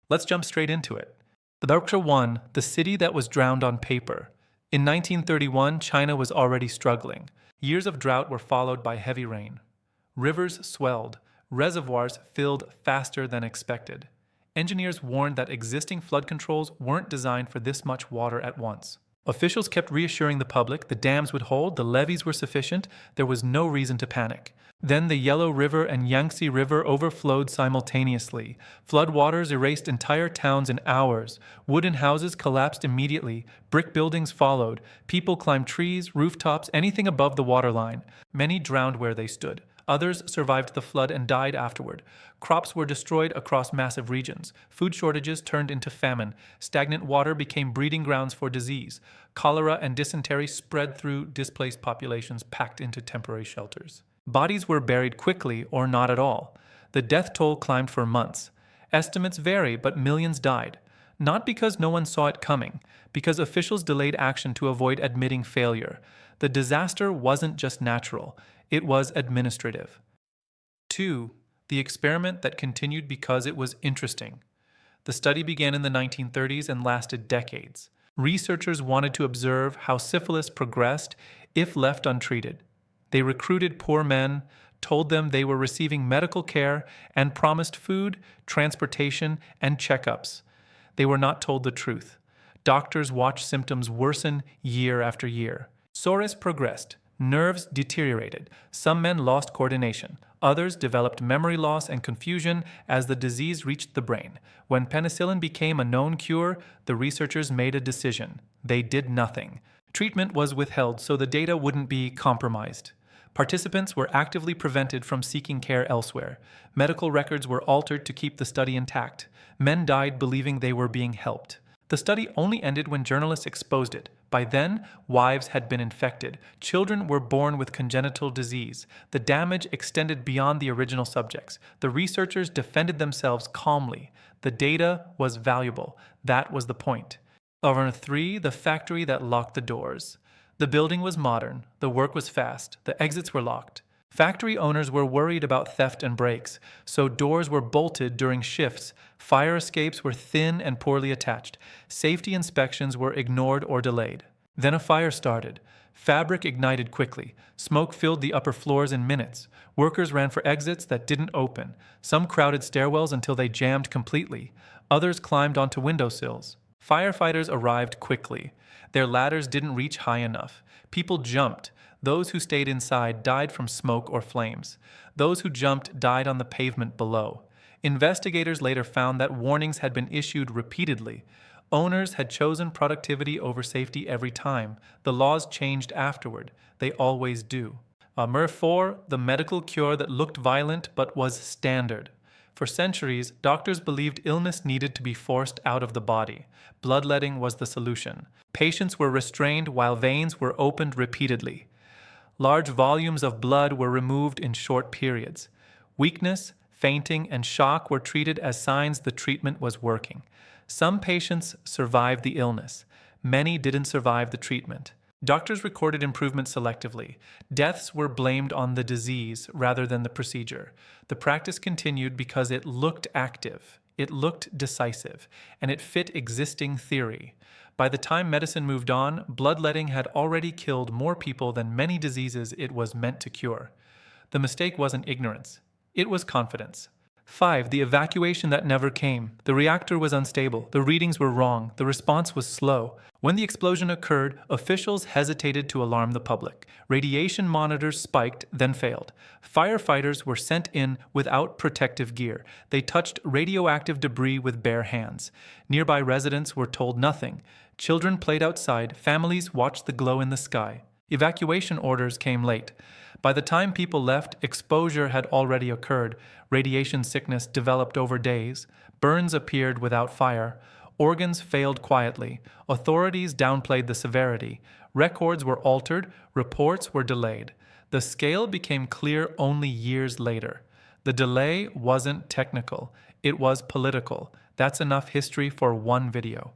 Let's jump straight into it. The Darksha 1, the city that was drowned on paper. In 1931, China was already struggling. Years of drought were followed by heavy rain. Rivers swelled, reservoirs filled faster than expected. Engineers warned that existing flood controls weren't designed for this much water at once. Officials kept reassuring the public the dams would hold, the levees were sufficient, there was no reason to panic. Then the Yellow River and Yangtze River overflowed simultaneously. Floodwaters erased entire towns in hours. Wooden houses collapsed immediately. Brick buildings followed. People climbed trees, rooftops, anything above the waterline. Many drowned where they stood. Others survived the flood and died afterward. Crops were destroyed across massive regions. Food shortages turned into famine. Stagnant water became breeding grounds for disease. Cholera and dysentery spread through displaced populations packed into temporary shelters. Bodies were buried quickly or not at all. The death toll climbed for months. Estimates vary, but millions died. Not because no one saw it coming, because officials delayed action to avoid admitting failure. The disaster wasn't just natural, it was administrative. 2. The experiment that continued because it was interesting. The study began in the 1930s and lasted decades. Researchers wanted to observe how syphilis progressed if left untreated. They recruited poor men, told them they were receiving medical care, and promised food, transportation, and checkups. They were not told the truth. Doctors watched symptoms worsen year after year. Psoriasis progressed. Nerves deteriorated. Some men lost coordination. Others developed memory loss and confusion as the disease reached the brain. When penicillin became a known cure, the researchers made a decision. They did nothing. Treatment was withheld so the data wouldn't be compromised. Participants were actively prevented from seeking care elsewhere. Medical records were altered to keep the study intact. Men died believing they were being helped. The study only ended when journalists exposed it. By then, wives had been infected. Children were born with congenital disease. The damage extended beyond the original subjects. The researchers defended themselves calmly. The data was valuable. That was the point. Over 3, the factory that locked the doors. The building was modern. The work was fast. The exits were locked. Factory owners were worried about theft and breaks, so doors were bolted during shifts. Fire escapes were thin and poorly attached. Safety inspections were ignored or delayed. Then a fire started. Fabric ignited quickly. Smoke filled the upper floors in minutes. Workers ran for exits that didn't open. Some crowded stairwells until they jammed completely. Others climbed onto windowsills. Firefighters arrived quickly. Their ladders didn't reach high enough. People jumped. Those who stayed inside died from smoke or flames. Those who jumped died on the pavement below. Investigators later found that warnings had been issued repeatedly. Owners had chosen productivity over safety every time. The laws changed afterward. They always do. Amr 4, the medical cure that looked violent but was standard. For centuries, doctors believed illness needed to be forced out of the body. Bloodletting was the solution. Patients were restrained while veins were opened repeatedly. Large volumes of blood were removed in short periods. Weakness, fainting, and shock were treated as signs the treatment was working. Some patients survived the illness. Many didn't survive the treatment. Doctors recorded improvement selectively. Deaths were blamed on the disease rather than the procedure. The practice continued because it looked active, it looked decisive, and it fit existing theory. By the time medicine moved on, bloodletting had already killed more people than many diseases it was meant to cure. The mistake wasn't ignorance. It was confidence. 5. The evacuation that never came. The reactor was unstable. The readings were wrong. The response was slow. When the explosion occurred, officials hesitated to alarm the public. Radiation monitors spiked, then failed. Firefighters were sent in without protective gear. They touched radioactive debris with bare hands. Nearby residents were told nothing. Children played outside. Families watched the glow in the sky. Evacuation orders came late. By the time people left, exposure had already occurred. Radiation sickness developed over days. Burns appeared without fire. Organs failed quietly. Authorities downplayed the severity. Records were altered. Reports were delayed. The scale became clear only years later. The delay wasn't technical. It was political. That's enough history for one video.